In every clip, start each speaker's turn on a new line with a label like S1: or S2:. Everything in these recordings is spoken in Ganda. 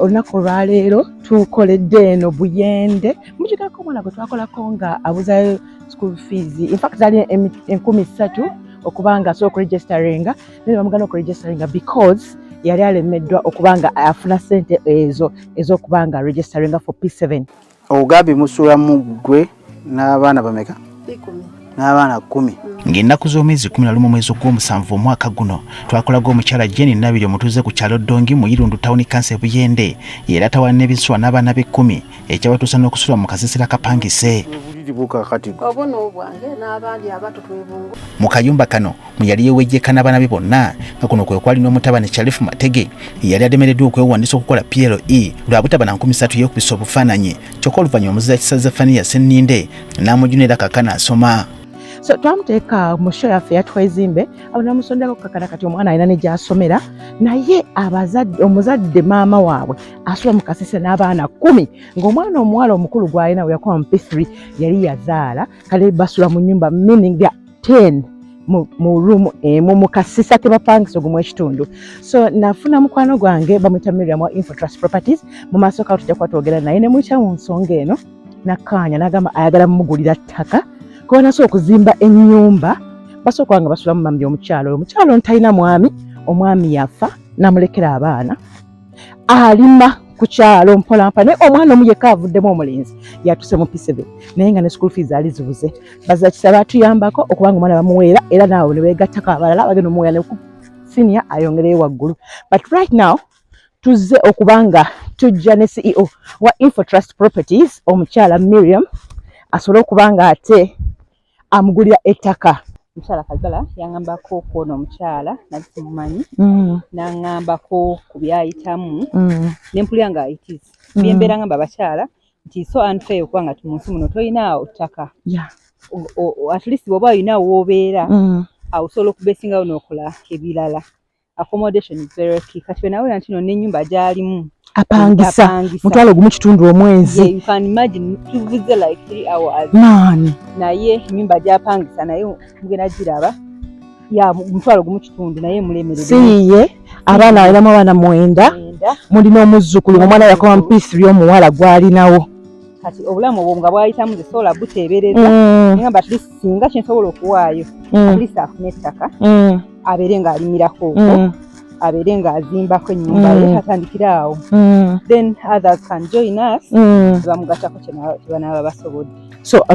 S1: Olunaku olwaleero tukoledde eno Buyende mukigako omwana gwe twakolako nga abuzayo school fees. In fact zali 13,000 okubanga asobola okuregisteringa naye bamugana okuregisteringa because yali alemeddwa okubanga afuna ssente ezo ez'okubanga registeringa for P7.
S2: Ogabi musula mugwe n'abaana bameka?
S3: 10.
S2: N'abaana 10.
S4: Ng'ennaku z'omwezi 11 omwezi ogw'omusanvu omwaka guno twakolaga omukyala Jenny Nabiri omutuuze ku kyalo Ddongi mu Irundu Town Council Buyende era tawana n'ebiswa n'abaana be10 ekyabatuusa n'okusula mu kasasula kapangise. Mu kayumba kano mu yali yewejjeka n'abaana be bonna nga kuno kwe kwali n'omutabani Sharifu Matege yali ademereddwa okwewandiisa okukola PLE lwa butabana 13 yeekubisa obufaananyi kyokka oluvannyuma omuziza kisaze Fania Senninde n'amujunira kakana asoma.
S1: So twamuteeka mu show yaffe yatwezimbe abana musondako kakana kati omwana alina ne gy'asomera naye omuzadde maama waabwe asula mu kasisa n'abaana 10 ng'omwana omuwala omukulu gw'alina we yakuba mu P3 yali yazaala kale basula mu nnyumba meaning ya 10 mu room mu kasisa ke bapangisa ogumu ekitundu. So nafuna mukwano gwange bamuyita Miriam wa Infotrust Properties mu maaso kawo tujja kuba twogera naye ne muyita mu nsonga eno nakkaanya n'agamba ayagala mumugulira ttaka kuba nasobola okuzimba ennyumba basooka nga basulamu mami omukyalo ntalina omwami yafa n'amulekera abaana alima ku kyalo mpolampa naye omwana omu yekka avuddemu omulenzi yatuse mu P7 naye nga ne school fees ali zibuze bazakisa batuyambako okubanga omwana bamuweera era naawe ne beegattako abalala bagenda omuweera ne senior ayongereyo waggulu. But right now tuzze okubanga tujja ne CEO wa Infotrust Properties omukyala Miriam asobole okubanga ate amugulira ettaka. Mukyala Kagala yangambako kwono omukyala nazimumanyi nangambako ku byayitamu nempulira nga it is byembeera ngamba abakyala nti so unfair okubanga mu nsi muno toyinaawo ttaka at least bw'oba olinawo w'obeera awo osobola okubeesingawo n'okola ebirala. Accommodation is very key. Kati we nawe ntino n'ennyumba gy'alimu apangisa mutwalo gumu kitundu omwezi.
S3: You can imagine tuvuze like 3 hours.
S1: Man.
S3: Naye ennyumba gy'apangisa naye mugenda giraba ya mutwalo gumu kitundu naye mulemerere.
S1: Siye abaana alinamu abaana 9 mulina omuzzukulu omwana yakoba mu P3 omuwala gw'alinawo.
S3: Kati obulamu obwo nga bwayitamu ze sola buteebereza ngamba at least singa kyensobola okuwaayo at least afune ettaka abeere ng'alimirako okwo abeere ng'azimbako ennyumba ye atandikira awo then others can join us bamugatako kyebanaaba basobodde.
S1: So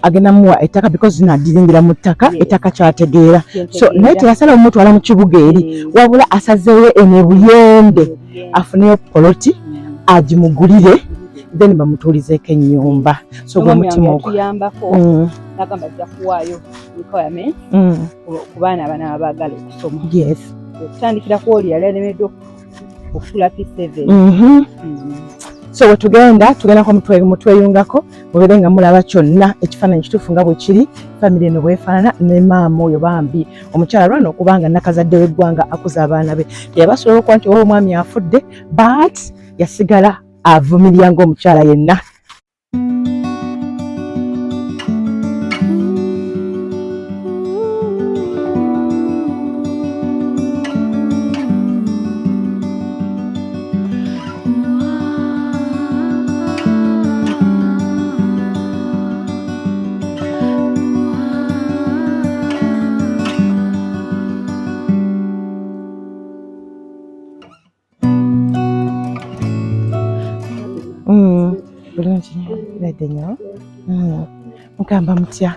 S1: agenda muwa ettaka because nadiringira mu ttaka ettaka kyategeera so naye teyasala omutwala mu kibuga eri wabula asazeewo eno Buyende afuneyo poloti agimugulire then bamutuulizeeko ennyumba so gwe mutima
S3: okuyambako nagamba ajja kuwaayo requirement ku baana abana abaagala okusoma.
S1: Yes.
S3: Okutandikira ku oli yali alemeddwa okusula P7.
S1: So wetugenda mutweyungako mubeere nga mulaba kyonna ekifaananyi kituufu nga bwe kiri famire eno bwefaanana ne maama oyo bambi omukyala lwana okubanga nakazadde w'eggwanga akuza abaana be teyabasobola okuba nti omwami afudde but yasigala avumirira ng'omukyala yenna. Mukamba mutya?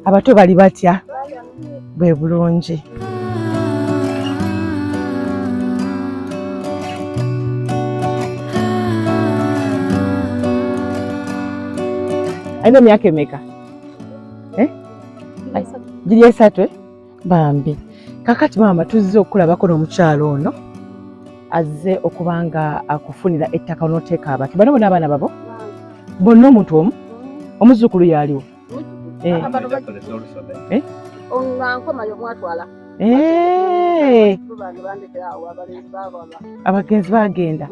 S1: Abato bali batya? Bwe bulungi. Alina myaka emeka? Giri 3 bambi. Kakati maama tuzze okulabako n'omukyalo ono azze okubanga akufunira ettaka n'oteeka abantu bano bona abaana babo bonna omuntu omu omuzzukulu yaliwo abagenzi bagenda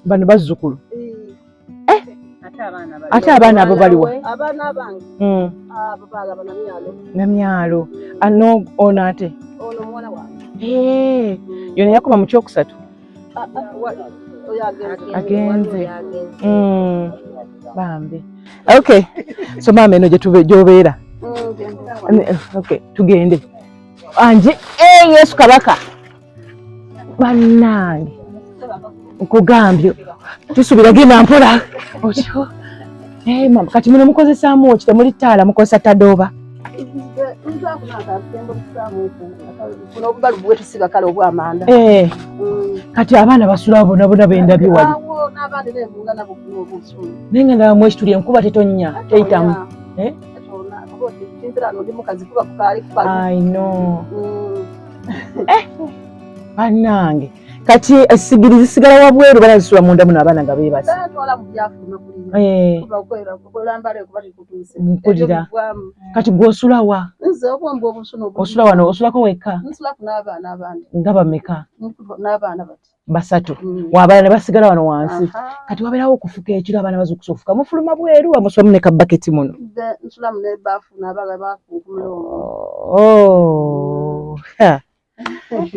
S1: bano bazzukulu ate abaana abo baliwa
S3: abaana bange abo baagaba
S1: namyalo ano ono ate
S3: ono mwana wange
S1: yona yakoma mu kyokusatu agenze bambi okay so mama eno gyobeera okay tugende anje Yesu kabaka bannange nkugambye tusubira genda mpola otyo mama kati muno mukozesaamu ki temuli ttaala mukozesa tadooba kati abaana basula bonna bendabye wali nengenda mweki tuli enkuba tetonnya teyitamu I know bannange kati esigiri zisigala wabweru banazisula munda muno abaana nga beebase mpulira kati gw'osula wa osula wano osulako wekka nga bameka basatu wabala ne basigala wano wansi kati wabeerawo okufuka ekiro abaana bazukusa ofuka mufuluma bweru wamusulamu ne kabaketi muno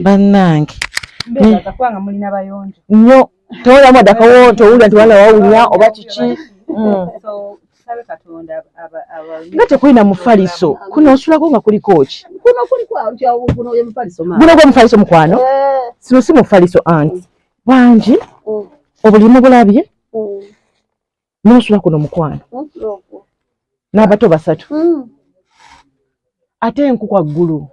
S1: bannange nnyo tewolamu addakawo towulira nti wala wawulira oba kiki nga tekulina mufaliso kuno osulako nga kuliko ki guno gw'omufaliso mukwano sino si mufaliso anti wangi obulimu bulabye n'osula kuno mukwano n'abato basatu ate enku kwa ggulu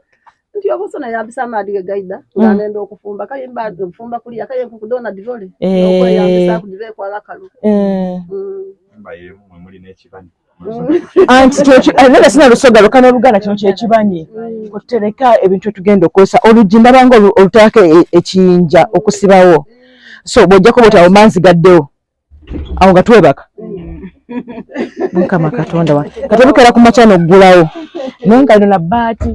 S1: nti obusona yambisa amaadi gegaida ng'agenda okufumba kale mbaadde okufumba kuliya kale nkukudona divole okweyambisa kudive kwala kalu anti nega sina lusoga lukana oluganda kino kyekibanye okutereka ebintu etugenda okukozesa oluggi ndabanga olutako ekiyinja okusibawo so bw'ojjako bwotyo manzi gaddewo awo nga twebaka mukama katonda wa katebukera ku makya n'oggulawo naye nga lino na bbaati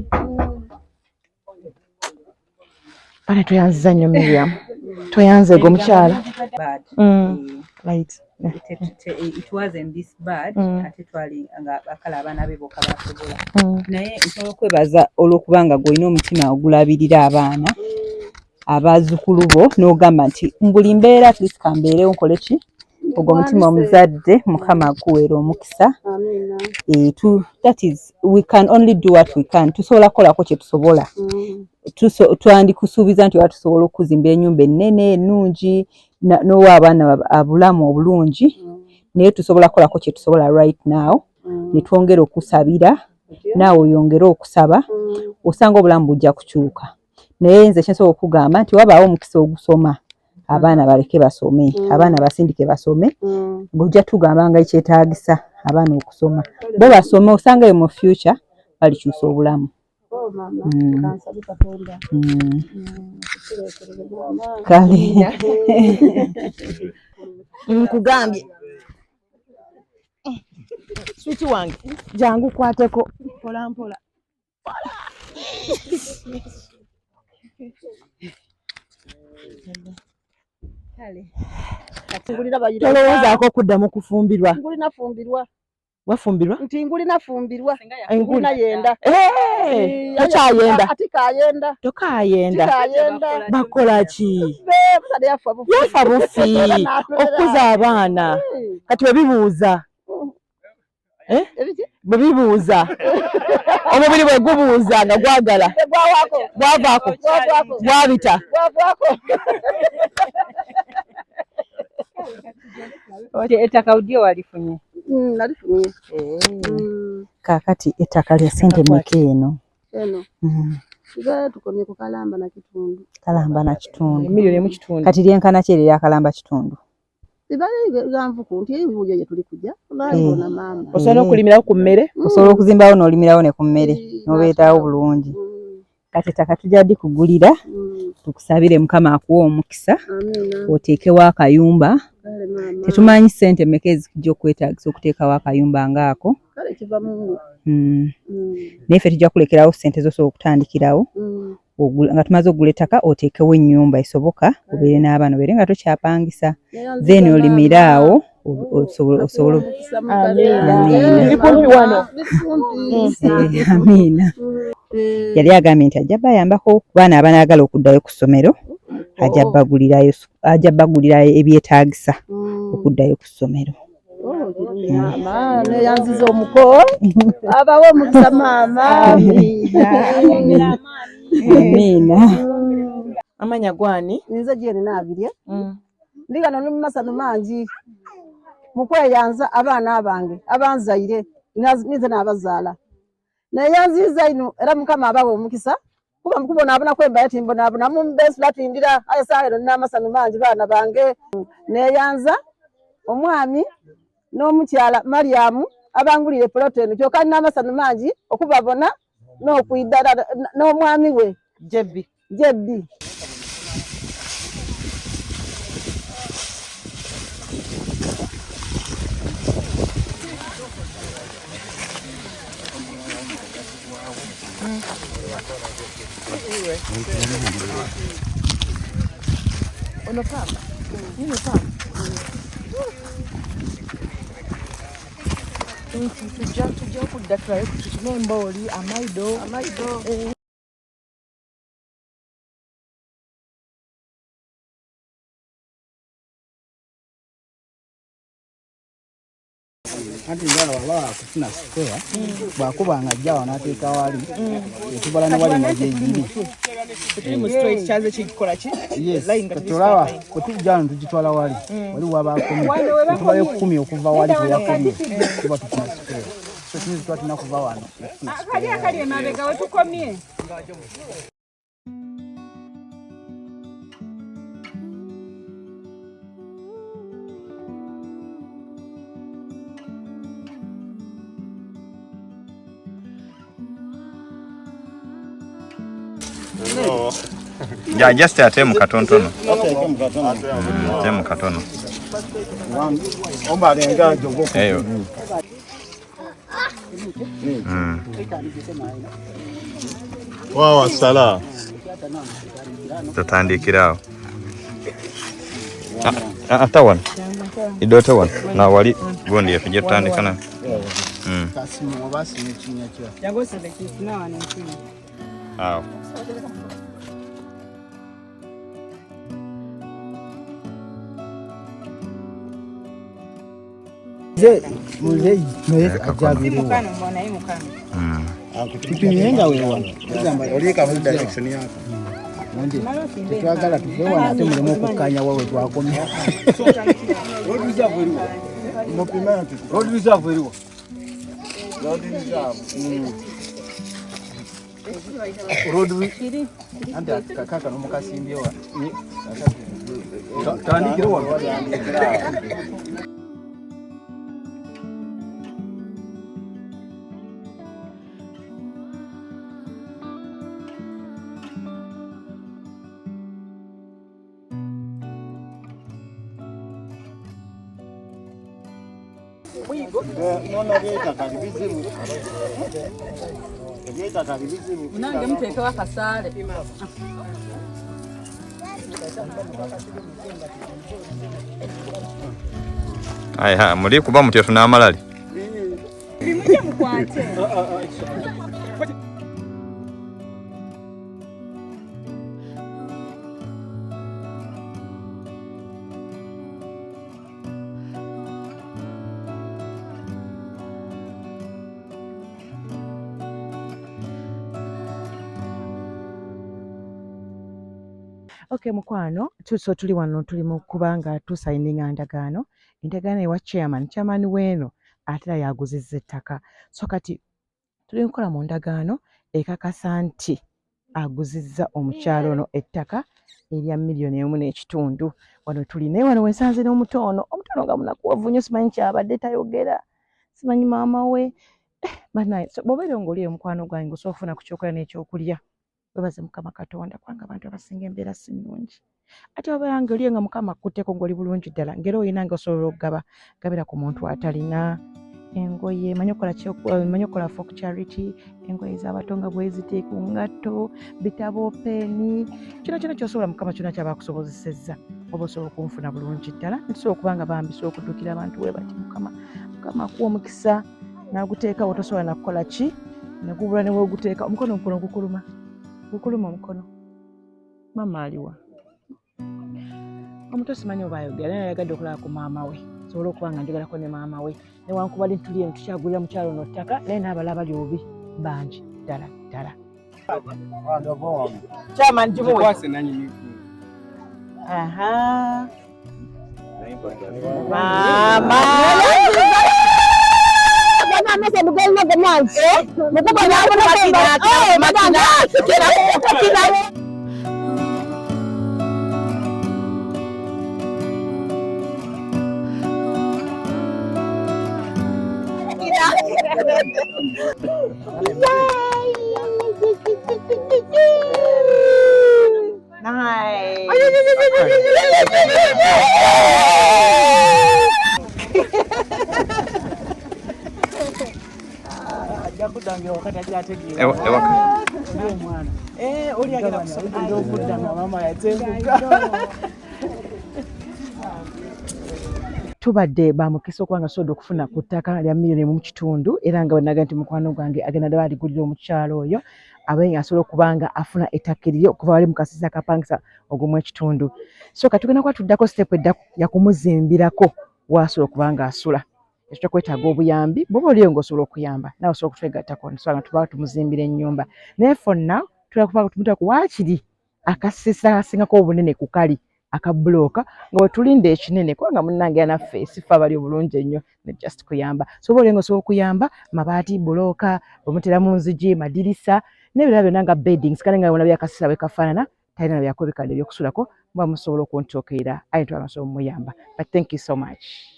S1: bane toyanziza nnyo Miriam toyanze go mukyala right
S3: it wasn't this bad ate twali nga bakala abaana be boka basobola naye nsobola okwebaza olw'okubanga gw'olina omutima ogulabirira abaana abazzukulu bo n'ogamba nti mbuli mbeera at least kambeerewo nkole ki ogwo omutima omuzadde mukama akuweera omukisa that is we can only do what we can tusobola kukolako kye tusobola twandikusuubiza nti oba tusobola okuzimba ennyumba ennene ennungi n'owa abaana abulamu obulungi naye tusobola kukolako kye tusobola right now ne twongera okusabira naawe oyongere okusaba osanga obulamu bujja kukyuka naye nze kyensobola okugamba nti wabaawo omukisa ogusoma abaana baleke basome abaana basindike basome ng'ojja tugambanga ekyetaagisa abaana okusoma bo basome osangayo mu future balikyusa obulamu kale
S1: nkugambye switi wange jangu kwateko mpola mpola tolowoozaako okuddamu kufumbirwa wafumbirwa
S3: nti ngulina fumbirwa ngulina yenda
S1: tokyayenda
S3: ati kayenda
S1: tokayenda bakola ki yafa bufi okuza abaana kati webibuuza bwebibuuza omubiri bwe gubuuza nga gwagala gwavaako gwabita
S3: ettaka udyo walifunye nalifunye
S5: kakati ettaka lya ssente mmeka eno
S3: nga tukomye ku kalamba na kitundu
S1: emiliyoni mu kitundu
S5: kati lyenkana ki eryo akalamba kitundu
S3: ganvuku nti ebibuujo gye tuli kujja olabona maama
S1: osobola okulimirawo ku mmere
S5: osobola okuzimbawo n'olimirawo ne ku mmere n'obeetawo bulungi kati ettaka tujja ddi kugulira tukusabire mukama akuwa omukisa oteekewo akayumba tetumanyi ssente mmeka ezijja okwetaagisa okuteekawo akayumba ngaako naye ffe tujja kulekerawo ssente zosobola okutandikirawo nga tumaze okugula ettaka oteekewo ennyumba esoboka obeere n'abaana obeere nga tokyapangisa then olimiraawo osobola. Amiina. Yali agambye nti ajja bayambako ku baana abanaagala okuddayo ku ssomero, ajja bagulirayo ebyetaagisa okuddayo ku ssomero.
S6: Neyanziza omuko abawo omukisa maama.
S5: Amiina.
S1: Amanya gwani?
S6: Nze gyeni naabirye. Ndigano ne mu masano mangi mu kweyanza abaana abange abanzaire nize n'abazaala. Neyanziza ino era Mukama abawe omukisa kuba mukubonabona kwemba ti mbonabona mu mbesu latindira ayesahero n'amasano mangi baana bange. Neyanza omwami n'omukyala Mariamu abangulire protein kyoka n'amasano mangi okubabona n'okwidala n'omwami we Jebbi. Ono pamba. Nini pamba? Tujja okuddakirayo tutune embooli amaido.
S2: Anti njala wala kufuna spare bwakubanga ajjawo n'ateeka wali etubala ne wali nga gyegiri. Katulawa kutujja tugitwala wali wabaakumi tubayo 10 okuva wali tuyakomye kuba tufuna spare. So tuyinza tuba tulina kuva wano
S3: akali emabega we tukomye.
S7: Yeah, just atemu katono. Atemu katono.
S2: Omba lenga jogo.
S7: Eyo.
S8: Wow, sala.
S7: Tatandikirawo. Atawan. Idote wan. Na wali gondi ya tujja tutandikana.
S2: Kasimu obasi n'ekinya kya.
S3: Yango sebe kisina wana nchini.
S7: Awo.
S2: Muzeyi ajabiri.
S3: Mukano mbona hii mukano.
S2: Tutuyenga we wano. Kugamba olika mu direction yako. Mwende. Twagala tuve wano ate mulemu okukkanya wawe twakomya. Road reserve eriwo. Mopimenti. Road reserve eriwo. Road reserve. Road reserve. Anda kaka no mukasimbye wa. Tandikire wano.
S3: Unange mteke wa kasale.
S7: Aya, muri kuba mutyo tunamalali.
S3: Bimuje mukwate.
S1: Okay mukwano tuso tuli wano tuli mu kubanga tusayininga ndagaano ewa chairman weeno atera yaguzizza ettaka so kati tuli nkola mu ndagaano ekakasa nti aguzizza omukyalo ono ettaka erya $1.5 wano tuli naye wano wensanze n'omutono nga munakuwavu nnyo simanyi kyabadde tayogera simanyi maama we banaye so bw'obeera ng'oli mukwano gwange osobola okufuna ku kyokulya n'ekyokulya webaze Mukama Katonda kubanga abantu abasinga embeera si nnungi ate obeera ng'oli nga Mukama akutteko ng'oli bulungi ddala ng'era olina ng'osobola okugaba gabira ku muntu atalina engoye manyi okola folk charity engoye z'abato nga bwezite ku ngatto bitabo peeni kino kyonna ky'osobola Mukama kyonna ky'aba akusobozesezza oba osobola okunfuna bulungi ddala ntusobola okuba nga bambisa okuddukira abantu we bati mukama akuwa omukisa n'aguteekawo tosobola nakukola ki negubula ne weoguteeka omukono gukuluma omukono mama aliwa omuto simanyi oba ayogera naye yagadde okulaba ku maama we sobola okuba nga njogerako ne maama we newankubadde ntuli eno tukyagulira mukyalo no ttaka naye n'abala abali obi bangi ddala chairman jimuwe aha mama mese mugenda ngo manzi mukuba nabona makina tubadde bamukisa okuba nga soda okufuna ku ttaka lya miliyoni mu kitundu era nga wenaga nti mukwano gwange agenda daba aligulira omukyalo oyo abe nga asobola okuba nga afuna ettaka liryo okuva wali mukasisa akapangisa ogw'omu ekitundu so katugenda kuba tuddako step eddaku yakumuzimbirako wasobola okuba nga asula ekyo kyokwetaaga obuyambi bwoba oliyo ng'osobola okuyamba nawe osobola okutwegattako nsobola nga tuba tumuzimbira ennyumba naye fonna tulakuba tumutako waakiri akasisa asingako obunene ku kali akabulooka nga wetulinda ekinene kubanga munnange yanaffe sifa abali obulungi ennyo ne just kuyamba sobola oliyo ng'osobola okuyamba mabaati bulooka omutera mu nzigi madirisa n'ebirala byonna nga beddings kale nga wona byakasisa bwe kafaanana talina na byako bikadde ebyokusulako muba musobola okuntuukirira aye tuba musobola omuyamba but thank you so much.